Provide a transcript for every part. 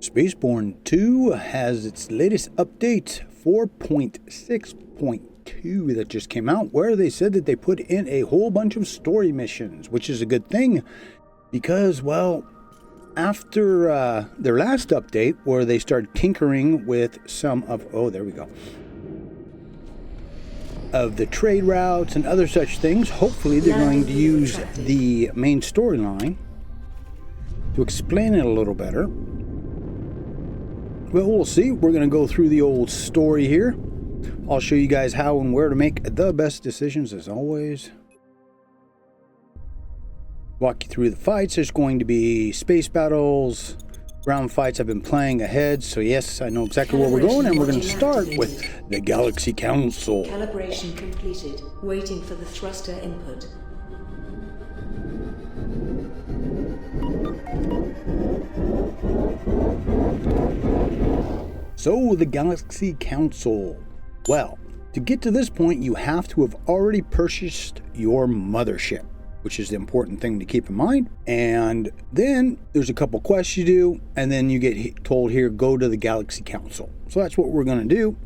SpaceBourne 2 has its latest update, 4.6.2, that just came out, where they said that they put in a whole bunch of story missions, which is a good thing because, well, after their last update where they started tinkering with some of, oh, there we go, of the trade routes and other such things, hopefully they're going to use the main storyline to explain it a little better. Well, we'll see. We're going to go through the old story here. I'll show you guys how and where to make the best decisions, as always. Walk you through the fights. There's going to be space battles, ground fights. I've been playing ahead, so yes, I know exactly where we're going, and we're going to start with the Galaxy Council. Calibration completed. Waiting for the thruster input. So, the Galaxy Council. Well, to get to this point, you have to have already purchased your mothership, which is the important thing to keep in mind. And then there's a couple quests you do, and then you get told here, go to the Galaxy Council. So that's what we're going to do.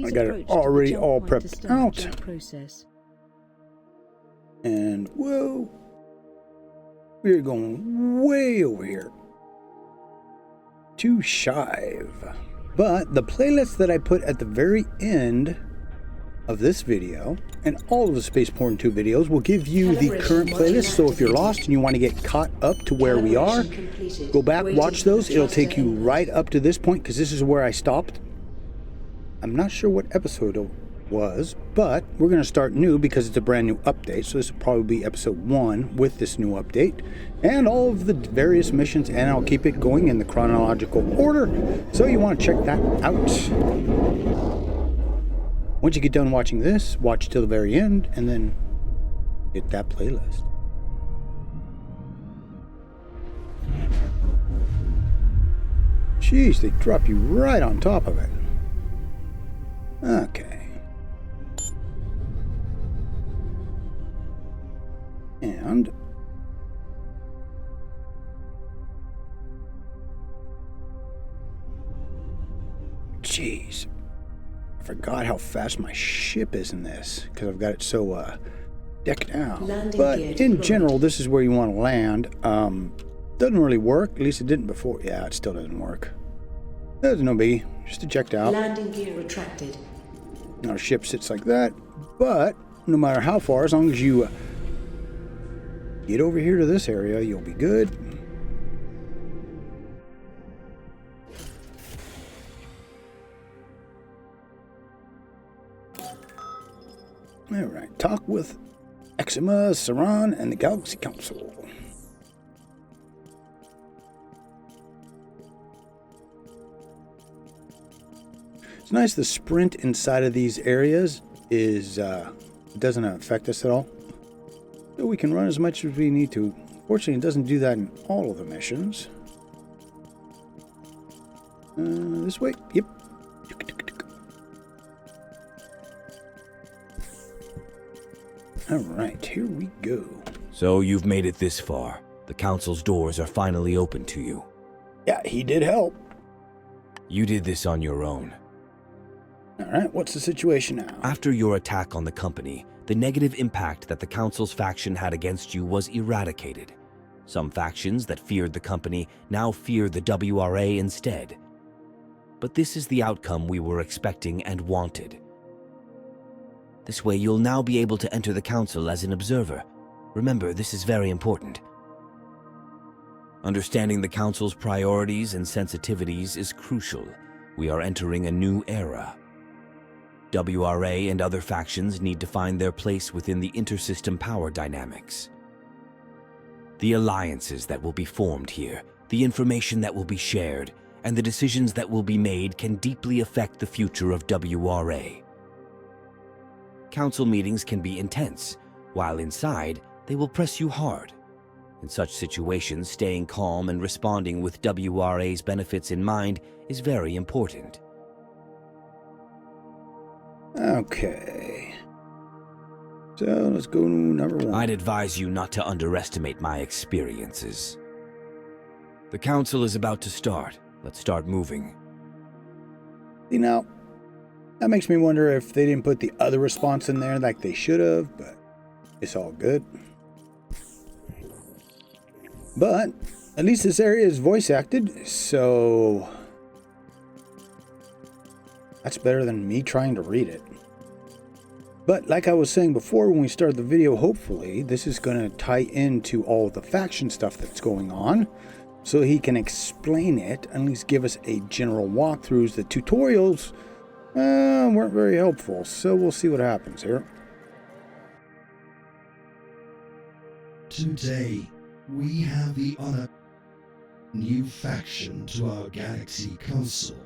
I got it already all prepped out. And whoa, we're going way over here to Shive. But the playlist that I put at the very end of this video and all of the SpaceBourne 2 videos will give you the current playlist. So if you're lost and you want to get caught up to where we are, go back, watch those. It'll take you right up to this point because this is where I stopped. I'm not sure what episode it was, but we're going to start new because it's a brand new update. So this will probably be episode 1 with this new update and all of the various missions, and I'll keep it going in the chronological order. So you want to check that out. Once you get done watching this, watch till the very end, and then hit that playlist. Jeez, they drop you right on top of it. Okay. And jeez, I forgot how fast my ship is in this because I've got it so decked out. But in general, this is where you want to land. Doesn't really work. At least it didn't before. Yeah, it still doesn't work. There's no biggie. Just eject out. Landing gear retracted. Our ship sits like that. But no matter how far, as long as you get over here to this area, you'll be good. Alright, talk with Exima, Saran, and the Galaxy Council. It's nice the sprint inside of these areas is it doesn't affect us at all. So we can run as much as we need to. Fortunately, it doesn't do that in all of the missions. This way? Yep. Alright, here we go. So you've made it this far. The Council's doors are finally open to you. Yeah, he did help. You did this on your own. Alright, what's the situation now? After your attack on the company, the negative impact that the Council's faction had against you was eradicated. Some factions that feared the company now fear the WRA instead. But this is the outcome we were expecting and wanted. This way you'll now be able to enter the Council as an observer. Remember, this is very important. Understanding the Council's priorities and sensitivities is crucial. We are entering a new era. WRA and other factions need to find their place within the intersystem power dynamics. The alliances that will be formed here, the information that will be shared, and the decisions that will be made can deeply affect the future of WRA. Council meetings can be intense, while inside, they will press you hard. In such situations, staying calm and responding with WRA's benefits in mind is very important. Okay. So let's go to number 1. I'd advise you not to underestimate my experiences. The council is about to start. Let's start moving. You know, that makes me wonder if they didn't put the other response in there like they should have, but it's all good. But at least this area is voice acted, so that's better than me trying to read it. But like I was saying before when we started the video, hopefully this is going to tie into all the faction stuff that's going on, so he can explain it, at least give us a general walkthroughs. The tutorials weren't very helpful, so we'll see what happens here. Today, we have the honor new faction to our galaxy council.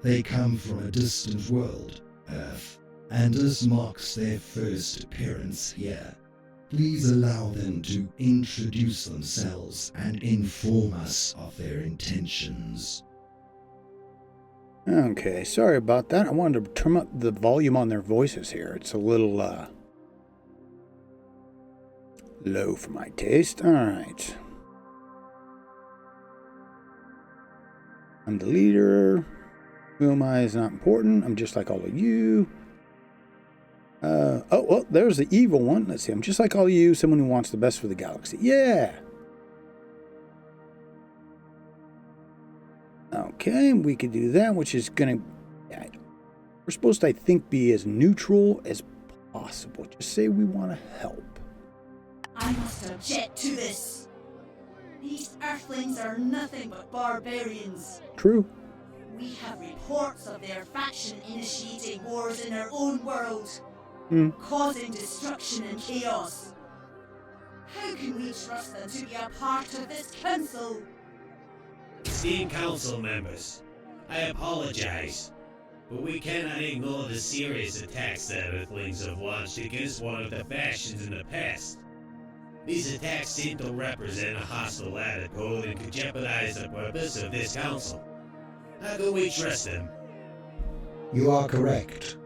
They come from a distant world, Earth, and this marks their first appearance here. Please allow them to introduce themselves and inform us of their intentions. Okay, sorry about that. I wanted to turn up the volume on their voices here. It's a little low for my taste. Alright. I'm the leader. Who am I is not important. I'm just like all of you. Oh, well, there's the evil one. Let's see. I'm just like all of you. Someone who wants the best for the galaxy. Yeah. Okay, we could do that, which is going to... We're supposed to, I think, be as neutral as possible. Just say we want to help. I must object to this. These Earthlings are nothing but barbarians. True. We have reports of their faction initiating wars in their own world, causing destruction and chaos. How can we trust them to be a part of this council? Esteemed council members, I apologize, but we cannot ignore the serious attacks that Earthlings have launched against one of the factions in the past. These attacks seem to represent a hostile attitude and could jeopardize the purpose of this council. How can we trust them? You are correct,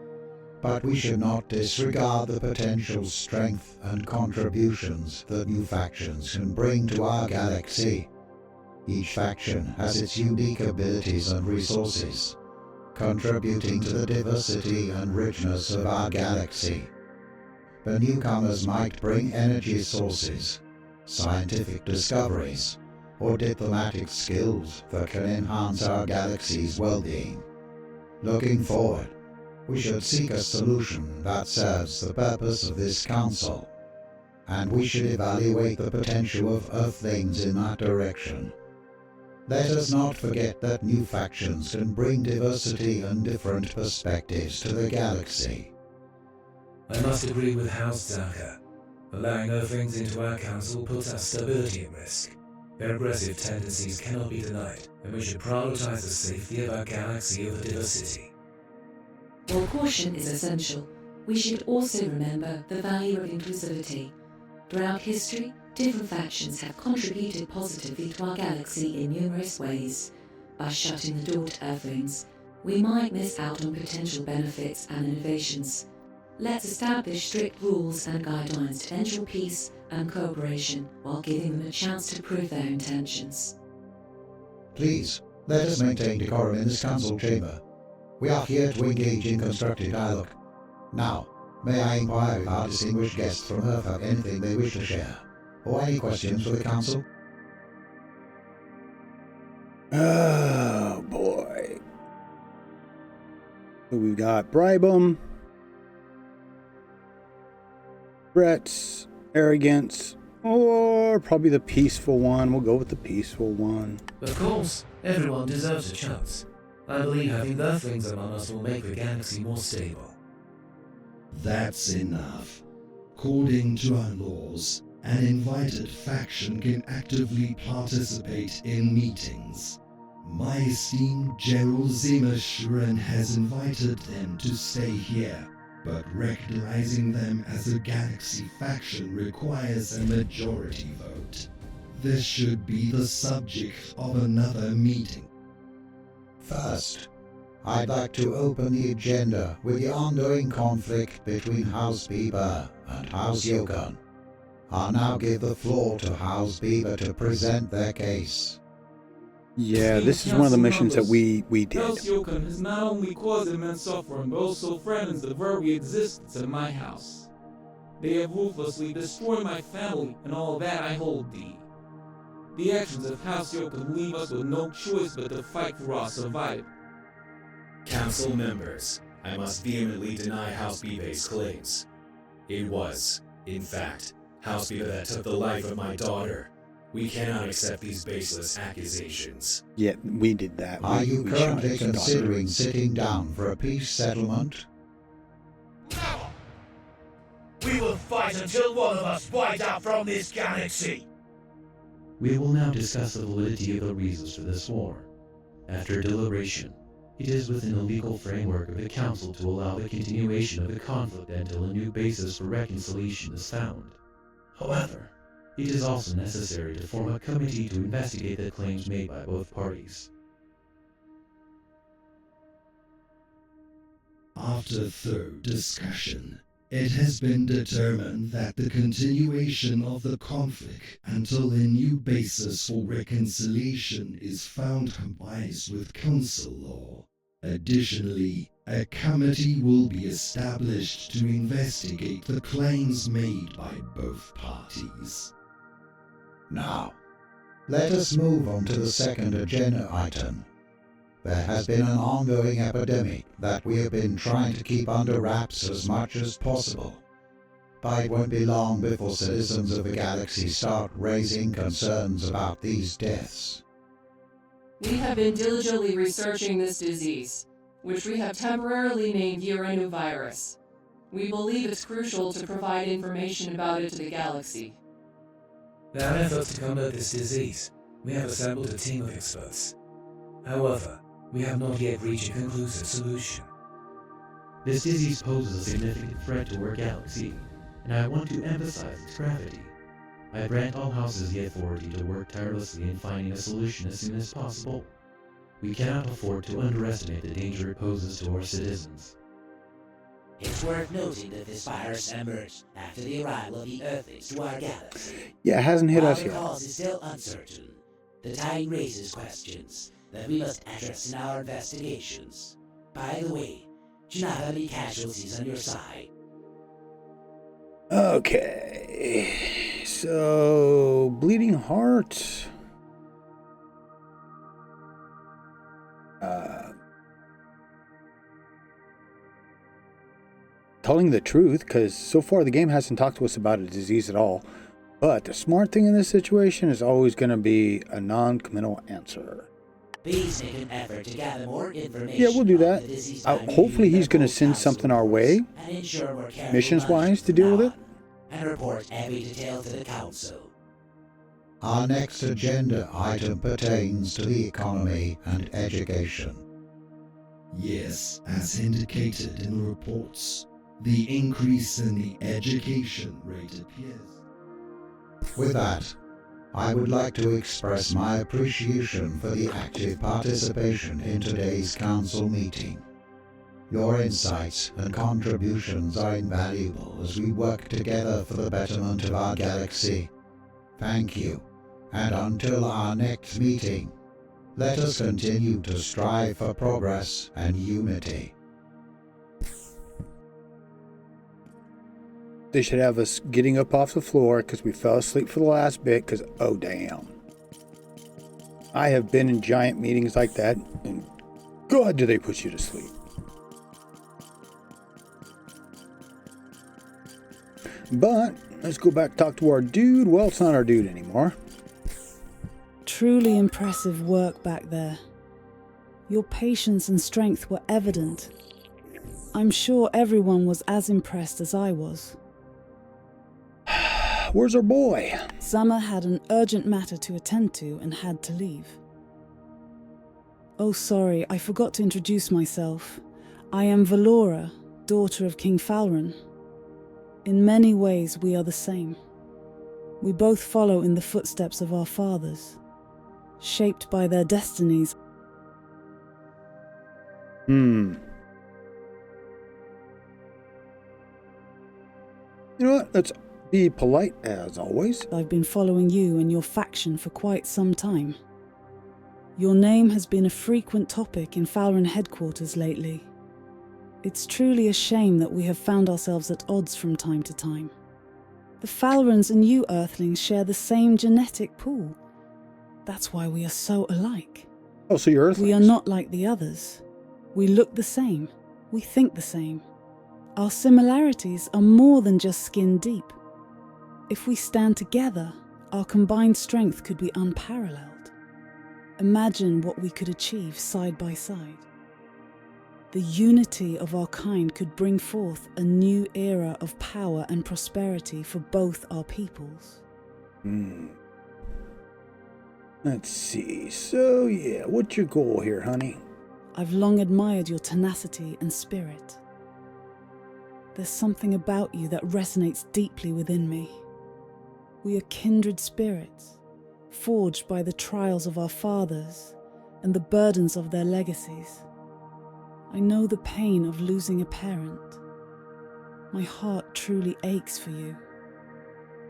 but we should not disregard the potential strength and contributions that new factions can bring to our galaxy. Each faction has its unique abilities and resources, contributing to the diversity and richness of our galaxy. The newcomers might bring energy sources, scientific discoveries, or diplomatic skills that can enhance our galaxy's well-being. Looking forward, we should seek a solution that serves the purpose of this council, and we should evaluate the potential of Earthlings in that direction. Let us not forget that new factions can bring diversity and different perspectives to the galaxy. I must agree with House Zaka. Allowing Earthlings into our council puts our stability at risk. Their aggressive tendencies cannot be denied, and we should prioritize the safety of our galaxy over diversity. While caution is essential, we should also remember the value of inclusivity. Throughout history, different factions have contributed positively to our galaxy in numerous ways. By shutting the door to Earthlings, we might miss out on potential benefits and innovations. Let's establish strict rules and guidelines to ensure peace and cooperation while giving them a chance to prove their intentions. Please, let us maintain decorum in this council chamber. We are here to engage in constructive dialogue. Now, may I inquire if our distinguished guests from Earth have anything they wish to share, or any questions for the council? Oh, boy. So we've got bribe 'em, threats, arrogance, or probably the peaceful one. We'll go with the peaceful one. Of course, everyone deserves a chance. I believe having Earthlings among us will make the galaxy more stable. That's enough. According to our laws, an invited faction can actively participate in meetings. My esteemed General Zimmerschuren has invited them to stay here, but recognizing them as a galaxy faction requires a majority vote. This should be the subject of another meeting. First, I'd like to open the agenda with the ongoing conflict between House Bieber and House Yokon. I'll now give the floor to House Bieber to present their case. Yeah, this is one of the missions that we did. House Yokan has not only caused immense suffering, but also threatens the very existence of my house. They have ruthlessly destroyed my family, and all that I hold dear. The actions of House Yokan leave us with no choice but to fight for our survival. Council members, I must vehemently deny House Bibe's claims. It was, in fact, House Bibe that took the life of my daughter. We cannot accept these baseless accusations. Yeah, we did that. Are you we shot currently his daughter. considering sitting down for a peace settlement? Never! We will fight until one of us wiped out from this galaxy! We will now discuss the validity of the reasons for this war. After deliberation, it is within the legal framework of the Council to allow the continuation of the conflict until a new basis for reconciliation is found. However, it is also necessary to form a committee to investigate the claims made by both parties. After thorough discussion, it has been determined that the continuation of the conflict until a new basis for reconciliation is found complies with Council law. Additionally, a committee will be established to investigate the claims made by both parties. Now, let us move on to the second agenda item. There has been an ongoing epidemic that we have been trying to keep under wraps as much as possible. But it won't be long before citizens of the galaxy start raising concerns about these deaths. We have been diligently researching this disease, which we have temporarily named virus. We believe it's crucial to provide information about it to the galaxy. In our efforts to combat this disease, we have assembled a team of experts. However, we have not yet reached a conclusive solution. This disease poses a significant threat to our galaxy, and I want to emphasize its gravity. I grant all houses the authority to work tirelessly in finding a solution as soon as possible. We cannot afford to underestimate the danger it poses to our citizens. It's worth noting that this virus emerged after the arrival of the Earthlings to our galaxy. Yeah, it hasn't hit us While yet. the cause is still uncertain, the time raises questions that we must address in our investigations. By the way, do you not have any casualties on your side? Okay, so bleeding heart. Telling the truth, because so far the game hasn't talked to us about a disease at all. But the smart thing in this situation is always going to be a non-committal answer. Please make an effort to gather more information. Yeah, we'll do on that. the disease Hopefully he's going to send something our way, and ensure we're careful missions-wise, to deal with it. and report every detail to the Council. Our next agenda item pertains to the economy and education. Yes, as indicated in the reports, the increase in the education rate appears. With that, I would like to express my appreciation for the active participation in today's council meeting. Your insights and contributions are invaluable as we work together for the betterment of our galaxy. Thank you, and until our next meeting, let us continue to strive for progress and unity. They should have us getting up off the floor because we fell asleep for the last bit because, oh damn. I have been in giant meetings like that and God, do they put you to sleep. But let's go back and talk to our dude. Well, it's not our dude anymore. Truly impressive work back there. Your patience and strength were evident. I'm sure everyone was as impressed as I was. Where's our boy? Summer had an urgent matter to attend to and had to leave. Oh, sorry, I forgot to introduce myself. I am Valora, daughter of King Falron. In many ways, we are the same. We both follow in the footsteps of our fathers, shaped by their destinies. You know what? Let's be polite as always. I've been following you and your faction for quite some time. Your name has been a frequent topic in Valora headquarters lately. It's truly a shame that we have found ourselves at odds from time to time. The Valorans and you Earthlings share the same genetic pool. That's why we are so alike. Oh, so you're Earthlings? We are not like the others. We look the same. We think the same. Our similarities are more than just skin deep. If we stand together, our combined strength could be unparalleled. Imagine what we could achieve side by side. The unity of our kind could bring forth a new era of power and prosperity for both our peoples. Let's see. So, yeah, what's your goal here, honey? I've long admired your tenacity and spirit. There's something about you that resonates deeply within me. We are kindred spirits, forged by the trials of our fathers and the burdens of their legacies. I know the pain of losing a parent. My heart truly aches for you.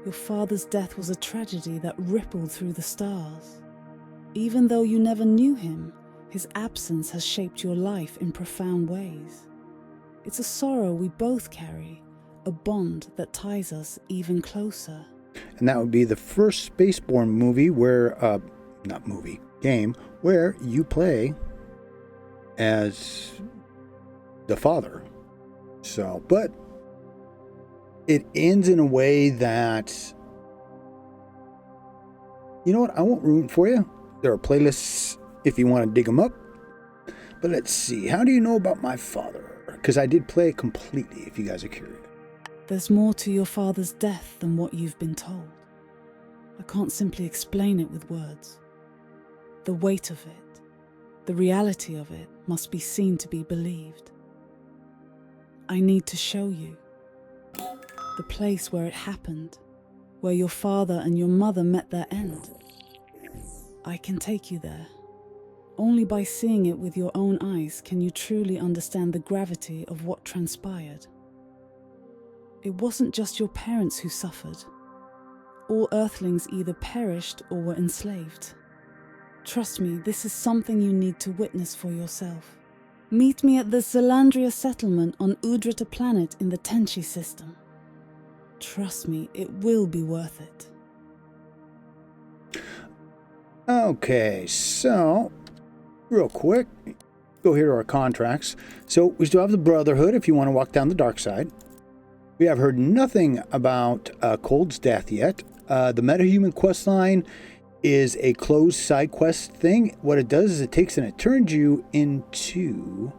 Your father's death was a tragedy that rippled through the stars. Even though you never knew him, his absence has shaped your life in profound ways. It's a sorrow we both carry, a bond that ties us even closer. And that would be the first SpaceBourne movie where, game, where you play as the father. So, but it ends in a way that, you know what, I won't ruin it for you. There are playlists if you want to dig them up. But let's see, how do you know about my father? Because I did play it completely, if you guys are curious. There's more to your father's death than what you've been told. I can't simply explain it with words. The weight of it, the reality of it, must be seen to be believed. I need to show you the place where it happened, where your father and your mother met their end. I can take you there. Only by seeing it with your own eyes can you truly understand the gravity of what transpired. It wasn't just your parents who suffered. All Earthlings either perished or were enslaved. Trust me, this is something you need to witness for yourself. Meet me at the Zelandria settlement on Udrita planet in the Tenchi system. Trust me, it will be worth it. Okay, so, real quick, go here to our contracts. So, we still have the Brotherhood if you want to walk down the dark side. We have heard nothing about Cold's death yet. The MetaHuman questline is a closed side quest thing. What it does is it takes and it turns you into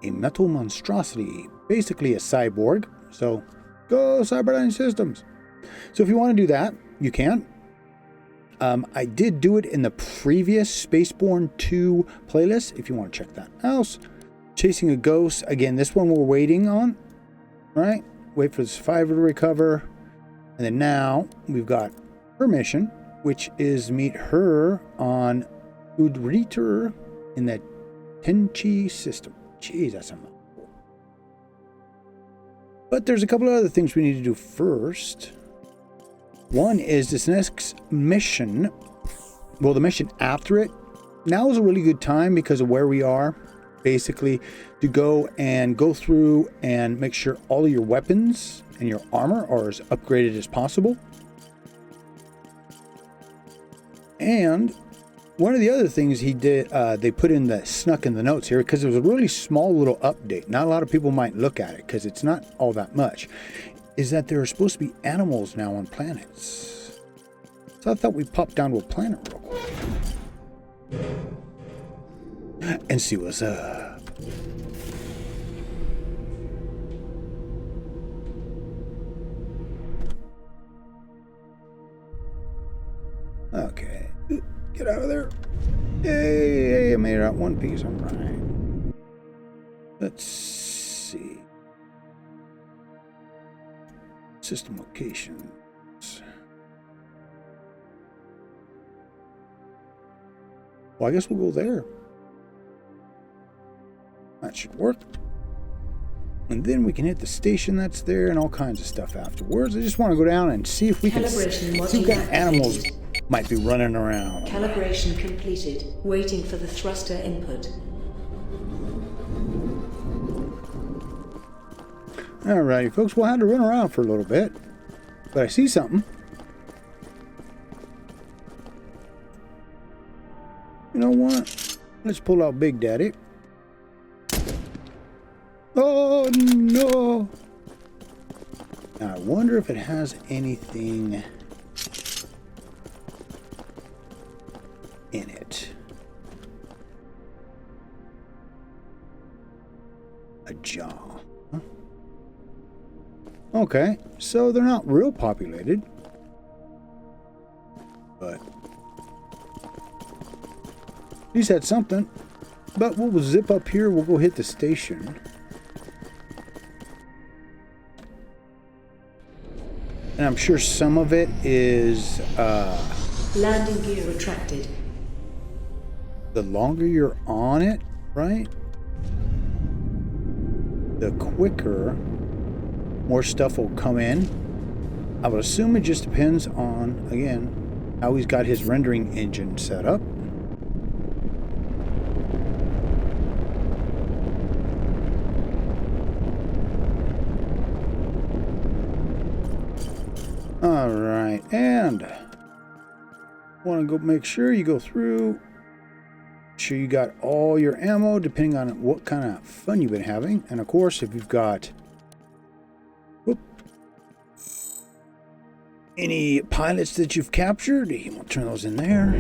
a metal monstrosity, basically a cyborg. So, go Cyberdyne Systems. So, if you want to do that, you can. I did do it in the previous SpaceBourne 2 playlist, if you want to check that out. Chasing a Ghost. Again, this one we're waiting on, right? Wait for the survivor to recover. And then now we've got her mission, which is meet her on Udrita in the Tenchi system. Jeez, that's a mouthful. But there's a couple of other things we need to do first. One is this next mission, well, the mission after it. Now is a really good time because of where we are, basically, to go through and make sure all of your weapons and your armor are as upgraded as possible. And one of the other things he did, they put in the snuck in the notes here, because it was a really small little update. Not a lot of people might look at it because it's not all that much. Is that there are supposed to be animals now on planets. So I thought we'd pop down to a planet real quick and see what's up. Okay, get out of there. Hey, I made it out one piece. All right. Let's see. System locations. Well, I guess we'll go there. That should work. And then we can hit the station that's there and all kinds of stuff afterwards. I just want to go down and see if we can see what kind of animals might be running around. Calibration completed. Waiting for the thruster input. Alrighty, folks, we'll have to run around for a little bit. But I see something. You know what? Let's pull out Big Daddy. Oh, no! Now, I wonder if it has anything in it. A jaw. Huh? Okay, so they're not real populated. But at least that's something. But we'll zip up here. We'll go hit the station. And I'm sure some of it is landing gear retracted. The longer you're on it, right? The quicker more stuff will come in. I would assume it just depends on, again, how he's got his rendering engine set up. All right, and want to go make sure you go through, sure you got all your ammo depending on what kind of fun you've been having. And of course, if you've got any pilots that you've captured, you want to turn those in there.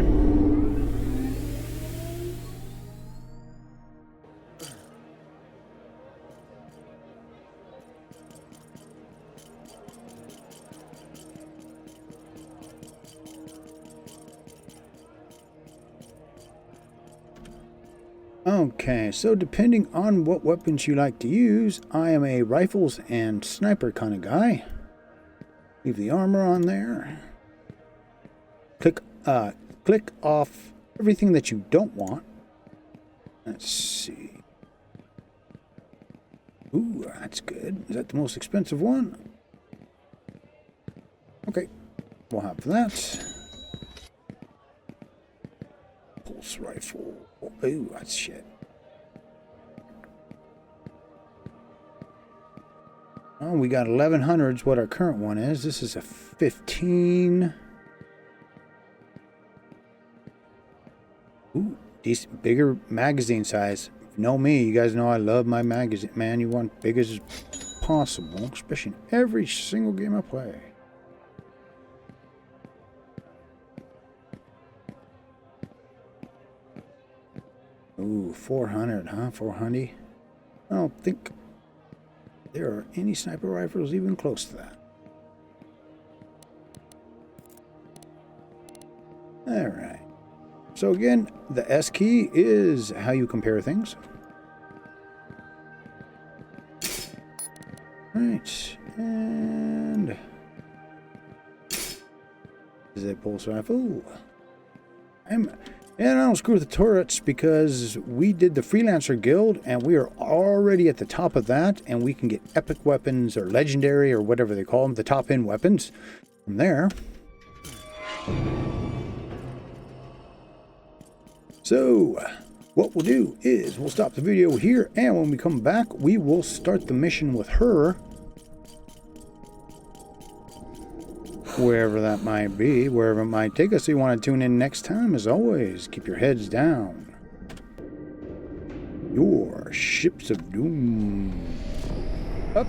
Okay, so depending on what weapons you like to use, I am a rifles and sniper kind of guy. Leave the armor on there. Click off everything that you don't want. Let's see. Ooh, that's good. Is that the most expensive one? Okay, we'll have that. Pulse rifle. Ooh, that's shit. Oh, we got 1100s, what our current one is. This is a 15. Ooh, decent, bigger magazine size. If you know me, you guys know I love my magazine. Man, you want big as possible, especially in every single game I play. Ooh, 400, huh? 400. I don't think there are any sniper rifles even close to that. Alright. So again, the S key is how you compare things. Right. And is a pulse rifle. And I don't screw with the turrets because we did the Freelancer Guild and we are already at the top of that, and we can get epic weapons or legendary or whatever they call them, the top end weapons from there. So what we'll do is we'll stop the video here, and when we come back we will start the mission with her. Wherever that might be, wherever it might take us. So you want to tune in next time. As always, keep your heads down. Your ships of doom. Up.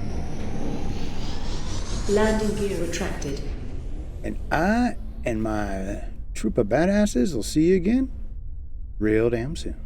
Landing gear retracted. And I and my troop of badasses will see you again real damn soon.